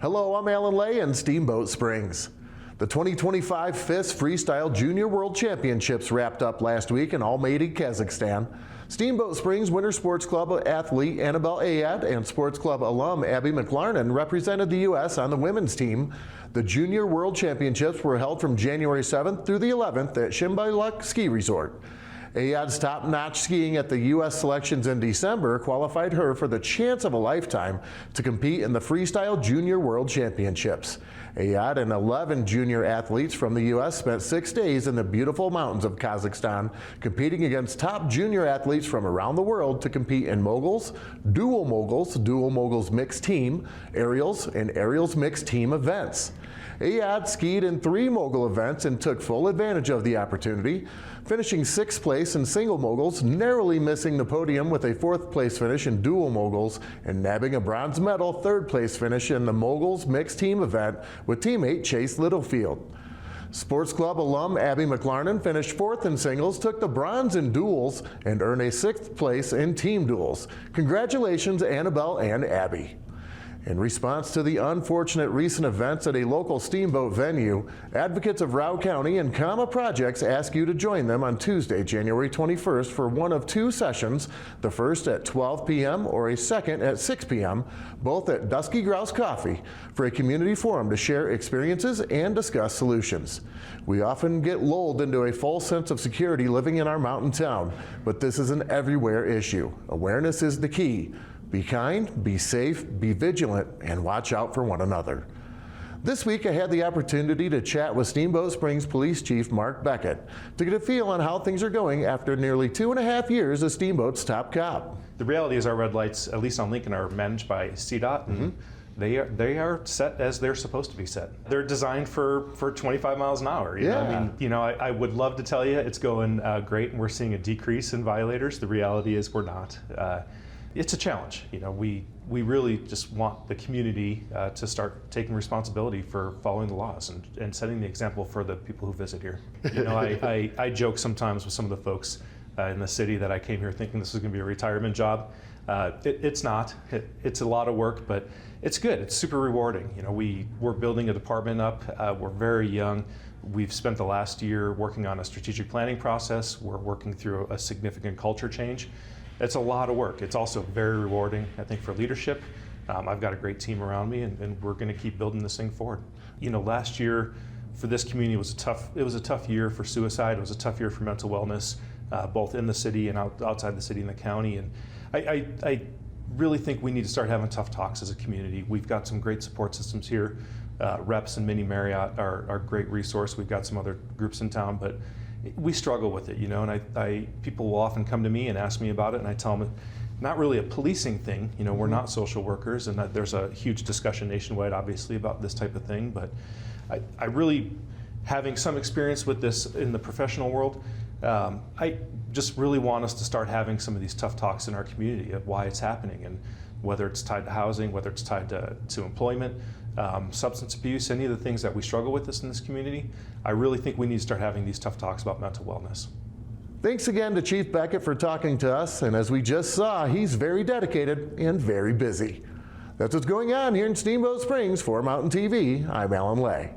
Hello, I'm Alan Lay in Steamboat Springs. The 2025 FIS Freestyle Junior World Championships wrapped up last week in Almaty, Kazakhstan. Steamboat Springs Winter Sports Club athlete Annabelle Ayad and Sports Club alum Abby McLarnon represented the U.S. on the women's team. The Junior World Championships were held from January 7th through the 11th at Shimbaluk Ski Resort. Ayad's top-notch skiing at the U.S. selections in December qualified her for the chance of a lifetime to compete in the Freestyle Junior World Championships. Ayad and 11 junior athletes from the U.S. spent 6 days in the beautiful mountains of Kazakhstan competing against top junior athletes from around the world to compete in moguls, dual moguls mixed team, aerials, and aerials mixed team events. Ayad skied in 3 mogul events and took full advantage of the opportunity, finishing 6th place in single moguls, narrowly missing the podium with a 4th place finish in dual moguls, and nabbing a bronze medal 3rd place finish in the moguls mixed team event with teammate Chase Littlefield. Sports Club alum Abby McLarnon finished 4th in singles, took the bronze in duels, and earned a 6th place in team duels. Congratulations, Annabelle and Abby. In response to the unfortunate recent events at a local Steamboat venue, advocates of Rowe County and Comma Projects ask you to join them on Tuesday, January 21st for one of 2 sessions, the first at 12 p.m. or a second at 6 p.m., both at Dusky Grouse Coffee, for a community forum to share experiences and discuss solutions. We often get lulled into a false sense of security living in our mountain town, but this is an everywhere issue. Awareness is the key. Be kind, be safe, be vigilant, and watch out for one another. This week I had the opportunity to chat with Steamboat Springs Police Chief Mark Beckett to get a feel on how things are going after nearly 2.5 years as Steamboat's top cop. The reality is our red lights, at least on Lincoln, are managed by CDOT, and they are set as they're supposed to be set. They're designed for 25 miles an hour. You know, I would love to tell you it's going great and we're seeing a decrease in violators. The reality is we're not. It's a challenge. You know, we really just want the community to start taking responsibility for following the laws and setting the example for the people who visit here. You know, I joke sometimes with some of the folks in the city that I came here thinking this was going to be a retirement job. It's not. It's a lot of work, but it's good. It's super rewarding. You know, we're building a department up. We're very young. We've spent the last year working on a strategic planning process. We're working through a significant culture change. It's a lot of work. It's also very rewarding, I think, for leadership. I've got a great team around me, and we're going to keep building this thing forward. You know, last year for this community was a tough year for suicide. It was a tough year for mental wellness, both in the city and outside the city and the county. And I really think we need to start having tough talks as a community. We've got some great support systems here. Reps and Mini Marriott are a great resource. We've got some other groups in town, but we struggle with it, you know, and people will often come to me and ask me about it, and I tell them it's not really a policing thing. You know, we're not social workers, and there's a huge discussion nationwide, obviously, about this type of thing, but I really, having some experience with this in the professional world, I just really want us to start having some of these tough talks in our community of why it's happening, and whether it's tied to housing, whether it's tied to employment, substance abuse, any of the things that we struggle with in this community. I really think we need to start having these tough talks about mental wellness. Thanks again to Chief Beckett for talking to us, and as we just saw, he's very dedicated and very busy. That's what's going on here in Steamboat Springs. For Mountain TV, I'm Alan Lay.